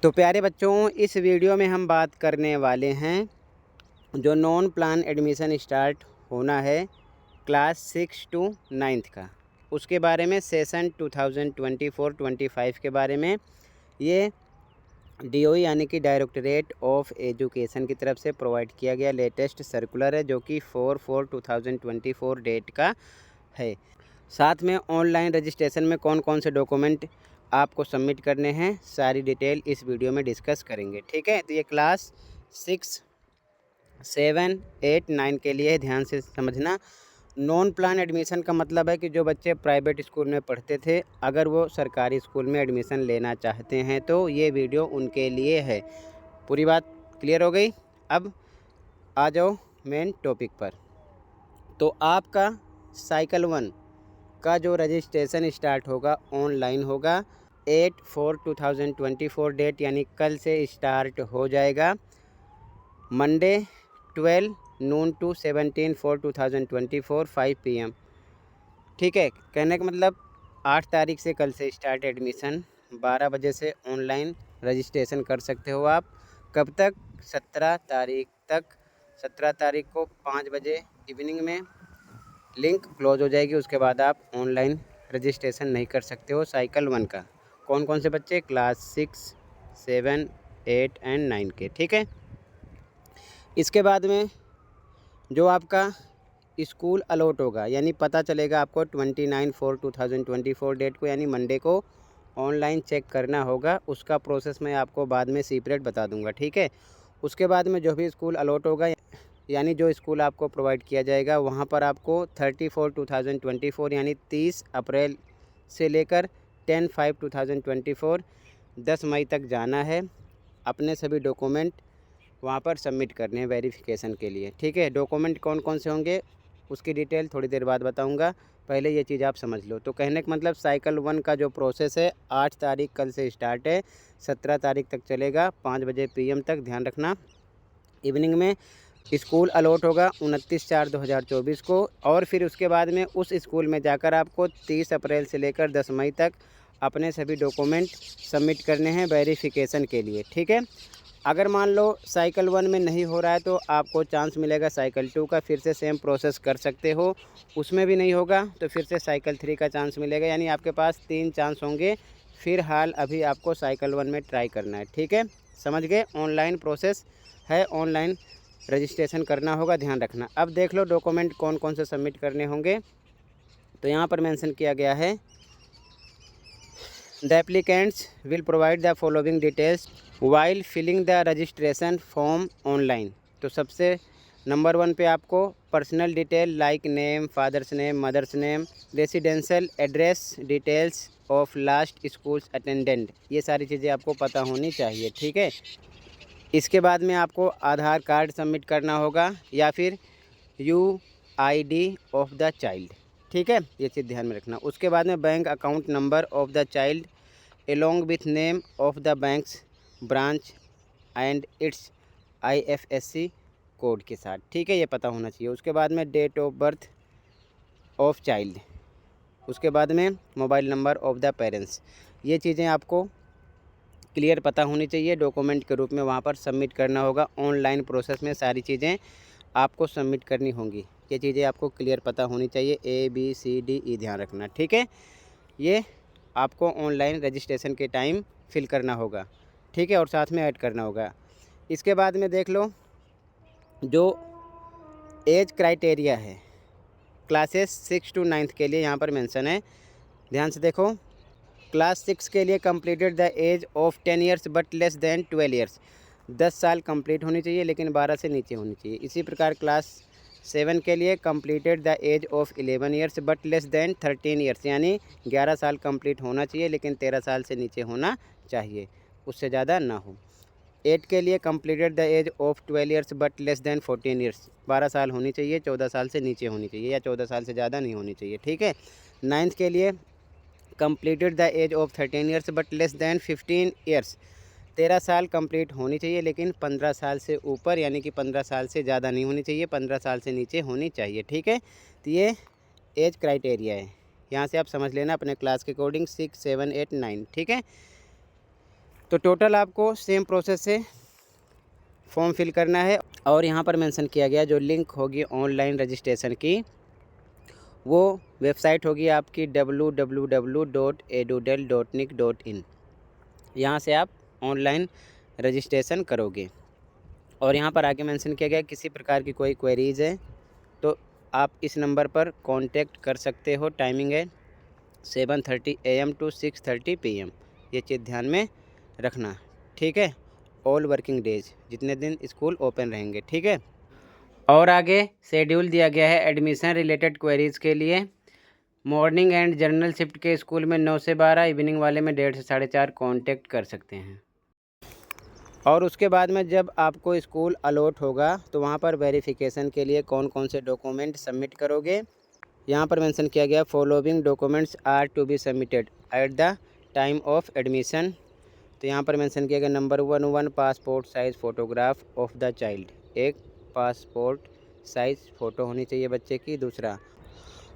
तो प्यारे बच्चों, इस वीडियो में हम बात करने वाले हैं जो नॉन प्लान एडमिशन स्टार्ट होना है क्लास 6 टू 9th का, उसके बारे में सेशन 2024-25 के बारे में। ये DOE यानी कि डायरेक्टरेट ऑफ एजुकेशन की तरफ से प्रोवाइड किया गया लेटेस्ट सर्कुलर है, जो कि 4/4/2024 डेट का है। साथ में ऑनलाइन रजिस्ट्रेशन में कौन कौन से डॉक्यूमेंट आपको सबमिट करने हैं, सारी डिटेल इस वीडियो में डिस्कस करेंगे। ठीक है, तो ये क्लास 6, 7, 8, 9 के लिए ध्यान से समझना। नॉन प्लान एडमिशन का मतलब है कि जो बच्चे प्राइवेट स्कूल में पढ़ते थे, अगर वो सरकारी स्कूल में एडमिशन लेना चाहते हैं तो ये वीडियो उनके लिए है। पूरी बात क्लियर हो गई? अब आ जाओ मेन टॉपिक पर। तो आपका साइकिल 1 का जो रजिस्ट्रेशन स्टार्ट होगा ऑनलाइन होगा 8/4/2024 डेट, यानी कल से स्टार्ट हो जाएगा। Monday 12 noon to 17/4/2024 5 PM। ठीक है, कहने का मतलब 8 तारीख से कल से स्टार्ट एडमिशन। 12 बजे से ऑनलाइन रजिस्ट्रेशन कर सकते हो आप। कब तक? 17 तारीख तक। 17 तारीख को 5 बजे इवनिंग में लिंक क्लोज हो जाएगी। उसके बाद आप ऑनलाइन रजिस्ट्रेशन नहीं कर सकते हो साइकिल 1 का। कौन कौन से बच्चे? क्लास 6, 7, 8 एंड 9 के। ठीक है, इसके बाद में जो आपका स्कूल अलॉट होगा, यानी पता चलेगा आपको 29/4/2024 डेट को, यानी मंडे को ऑनलाइन चेक करना होगा। उसका प्रोसेस मैं आपको बाद में सेपरेट बता दूंगा। ठीक है, उसके बाद में जो भी स्कूल अलॉट होगा, यानी जो स्कूल आपको प्रोवाइड किया जाएगा, वहाँ पर आपको 30/4/2024 यानी 30 अप्रैल से लेकर 10/5/2024 10 मई तक जाना है। अपने सभी डॉक्यूमेंट वहाँ पर सबमिट करने हैं वेरिफिकेशन के लिए। ठीक है, डॉक्यूमेंट कौन कौन से होंगे उसकी डिटेल थोड़ी देर बाद बताऊंगा, पहले ये चीज़ आप समझ लो। तो कहने का मतलब साइकिल 1 का जो प्रोसेस है 8 तारीख कल से स्टार्ट है, 17 तारीख तक चलेगा, 5 बजे PM तक। ध्यान रखना, इवनिंग में स्कूल अलॉट होगा 29/4/2024 को, और फिर उसके बाद में उस स्कूल में जाकर आपको 30 अप्रैल से लेकर 10 मई तक अपने सभी डॉक्यूमेंट सबमिट करने हैं वेरिफिकेशन के लिए। ठीक है, अगर मान लो साइकिल 1 में नहीं हो रहा है तो आपको चांस मिलेगा साइकिल 2 का, फिर से सेम प्रोसेस कर सकते हो। उसमें भी नहीं होगा तो फिर से साइकिल 3 का चांस मिलेगा, यानी आपके पास 3 चांस होंगे। फिलहाल अभी आपको साइकिल 1 में ट्राई करना है। ठीक है, समझ गए? ऑनलाइन प्रोसेस है, ऑनलाइन रजिस्ट्रेशन करना होगा, ध्यान रखना। अब देख लो डॉक्यूमेंट कौन कौन से सबमिट करने होंगे। तो यहाँ पर मेंशन किया गया है, the applicants will provide the following details while filling the registration form online. तो सबसे नंबर 1 पे आपको personal detail like name, father's name, mother's name, residential address, details of last schools attendant, ये सारी चीज़ें आपको पता होनी चाहिए। ठीक है, इसके बाद में आपको आधार कार्ड सबमिट करना होगा या फिर UID ऑफ द चाइल्ड। ठीक है, ये चीज़ ध्यान में रखना। उसके बाद में bank account number of the child along with name of the banks branch and it's IFSC code के साथ। ठीक है, ये पता होना चाहिए। उसके बाद में date of birth of child, उसके बाद में mobile number of the parents, ये चीज़ें आपको क्लियर पता होनी चाहिए। डॉक्यूमेंट के रूप में वहाँ पर सबमिट करना होगा। ऑनलाइन प्रोसेस में सारी चीज़ें आपको सबमिट करनी होंगी, ये चीज़ें आपको क्लियर पता होनी चाहिए। ABCDE ध्यान रखना। ठीक है, ये आपको ऑनलाइन रजिस्ट्रेशन के टाइम फिल करना होगा। ठीक है, और साथ में ऐड करना होगा। इसके बाद में देख लो जो एज क्राइटेरिया है क्लासेस 6 टू 9 के लिए, यहाँ पर मेंशन है, ध्यान से देखो। क्लास 6 के लिए completed the age of 10 years but less than 12 years, 10 साल कंप्लीट होनी चाहिए लेकिन 12 से नीचे होनी चाहिए। इसी प्रकार क्लास 7 के लिए completed the age of 11 years but less than 13 years, यानी 11 साल कंप्लीट होना चाहिए लेकिन 13 साल से नीचे होना चाहिए, उससे ज़्यादा ना हो। 8 के लिए completed the age of 12 years but less than 14 years, 12 साल होनी चाहिए, 14 साल से नीचे होनी चाहिए, या 14 साल से ज़्यादा नहीं होनी चाहिए। ठीक है, 9th के लिए completed the age of 13 years but less than 15 years, 13 साल कंप्लीट होनी चाहिए लेकिन 15 साल से ऊपर, यानी कि 15 साल से ज़्यादा नहीं होनी चाहिए, 15 साल से नीचे होनी चाहिए। ठीक है, तो ये एज क्राइटेरिया है, यहाँ से आप समझ लेना अपने क्लास के अकॉर्डिंग 6, 7, 8, 9। ठीक है, तो टोटल आपको सेम प्रोसेस से फॉर्म फिल करना है। और यहाँ पर मेंशन किया गया जो लिंक होगी ऑनलाइन रजिस्ट्रेशन की, वो वेबसाइट होगी आपकी www.edudel.nic.in। यहाँ से आप ऑनलाइन रजिस्ट्रेशन करोगे। और यहाँ पर आगे मेंशन किया गया किसी प्रकार की कोई क्वेरीज़ है तो आप इस नंबर पर कांटेक्ट कर सकते हो। टाइमिंग है 7:30 AM to 6:30 PM। ये चीज़ ध्यान में रखना, ठीक है। ऑल वर्किंग डेज, जितने दिन स्कूल ओपन रहेंगे, ठीक है। और आगे शेड्यूल दिया गया है एडमिशन रिलेटेड क्वेरीज़ के लिए। मॉर्निंग एंड जनरल शिफ्ट के स्कूल में 9 से 12, इवनिंग वाले में 1:30 से 4:30 कांटेक्ट कर सकते हैं। और उसके बाद में जब आपको स्कूल अलॉट होगा तो वहाँ पर वेरिफिकेशन के लिए कौन कौन से डॉक्यूमेंट सबमिट करोगे। यहाँ पर मेंशन किया गया following documents are to be submitted at the time of admission. तो यहाँ पर मेंशन किया गया number 1 passport size photograph of the child. एक पासपोर्ट साइज़ फ़ोटो होनी चाहिए बच्चे की। दूसरा,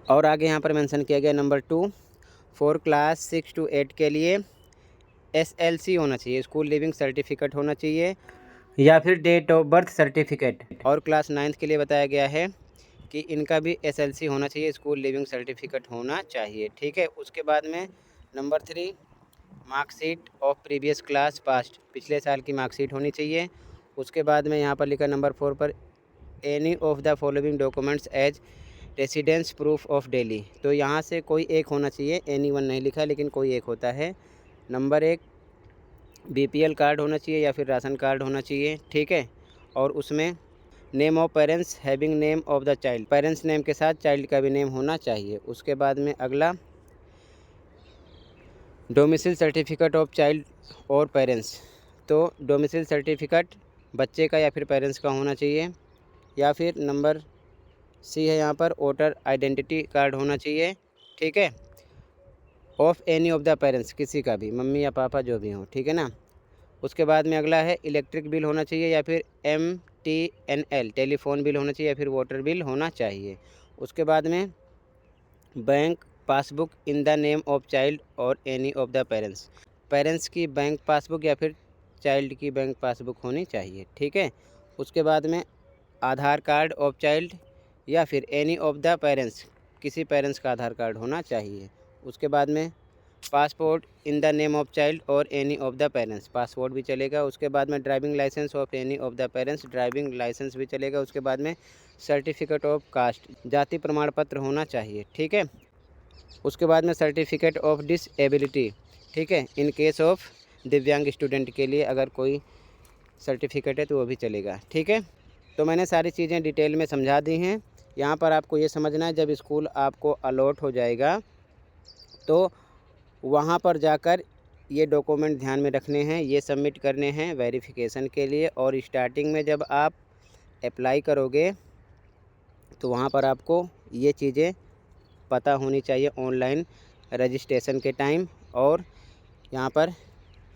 और आगे यहाँ पर मेंशन किया गया नंबर 2 फॉर क्लास 6 to 8 के लिए SLC होना चाहिए, स्कूल लिविंग सर्टिफिकेट होना चाहिए, या फिर डेट ऑफ बर्थ सर्टिफिकेट। और क्लास 9 के लिए बताया गया है कि इनका भी SLC होना चाहिए, स्कूल लिविंग सर्टिफिकेट होना चाहिए, ठीक है। उसके बाद में number 3 marksheet of previous class past, पिछले साल की मार्कशीट होनी चाहिए। उसके बाद में यहाँ पर लिखा नंबर 4 पर any of the following documents as residence proof of Delhi. तो यहाँ से कोई एक होना चाहिए, एनी वन नहीं लिखा लेकिन कोई एक होता है। नंबर 1 BPL कार्ड होना चाहिए या फिर राशन कार्ड होना चाहिए, ठीक है। और उसमें name of parents having name of the child, parents name के साथ चाइल्ड का भी नेम होना चाहिए। उसके बाद में अगला डोमिसाइल सर्टिफिकेट ऑफ चाइल्ड और पेरेंट्स, तो डोमिसाइल सर्टिफिकेट बच्चे का या फिर पेरेंट्स का होना चाहिए। या फिर नंबर C है यहाँ पर वोटर आइडेंटिटी कार्ड होना चाहिए, ठीक है। Of any of the parents, किसी का भी, मम्मी या पापा जो भी हो, ठीक है ना। उसके बाद में अगला है इलेक्ट्रिक बिल होना चाहिए या फिर MTNL टेलीफोन बिल होना चाहिए या फिर वाटर बिल होना चाहिए। उसके बाद में bank passbook in the name of child और any of the parents, parents की बैंक पासबुक या फिर चाइल्ड की बैंक पासबुक होनी चाहिए, ठीक है। उसके बाद में आधार कार्ड ऑफ चाइल्ड या फिर एनी ऑफ द पेरेंट्स, किसी पेरेंट्स का आधार कार्ड होना चाहिए। उसके बाद में passport in the name of child और any of the parents, passport भी चलेगा। उसके बाद में driving licence of any of the parents, driving licence भी चलेगा। उसके बाद में सर्टिफिकेट ऑफ कास्ट, जाति प्रमाण पत्र होना चाहिए, ठीक है। उसके बाद में सर्टिफिकेट ऑफ डिसेबिलिटी, ठीक है, इन केस ऑफ दिव्यांग स्टूडेंट के लिए अगर कोई सर्टिफिकेट है तो वो भी चलेगा, ठीक है। तो मैंने सारी चीज़ें डिटेल में समझा दी हैं। यहाँ पर आपको ये समझना है जब स्कूल आपको अलॉट हो जाएगा तो वहाँ पर जाकर ये डॉक्यूमेंट ध्यान में रखने हैं, ये सबमिट करने हैं वेरिफिकेशन के लिए। और स्टार्टिंग में जब आप अप्लाई करोगे तो वहाँ पर आपको ये चीज़ें पता होनी चाहिए ऑनलाइन रजिस्ट्रेशन के टाइम। और यहाँ पर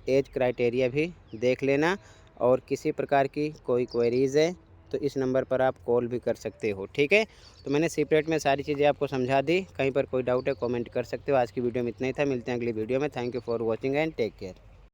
एज क्राइटेरिया भी देख लेना। और किसी प्रकार की कोई क्वेरीज़ है तो इस नंबर पर आप कॉल भी कर सकते हो, ठीक है। तो मैंने सेपरेट में सारी चीज़ें आपको समझा दी, कहीं पर कोई डाउट है कमेंट कर सकते हो। आज की वीडियो में इतना ही था, मिलते हैं अगली वीडियो में। Thank you for watching and take care.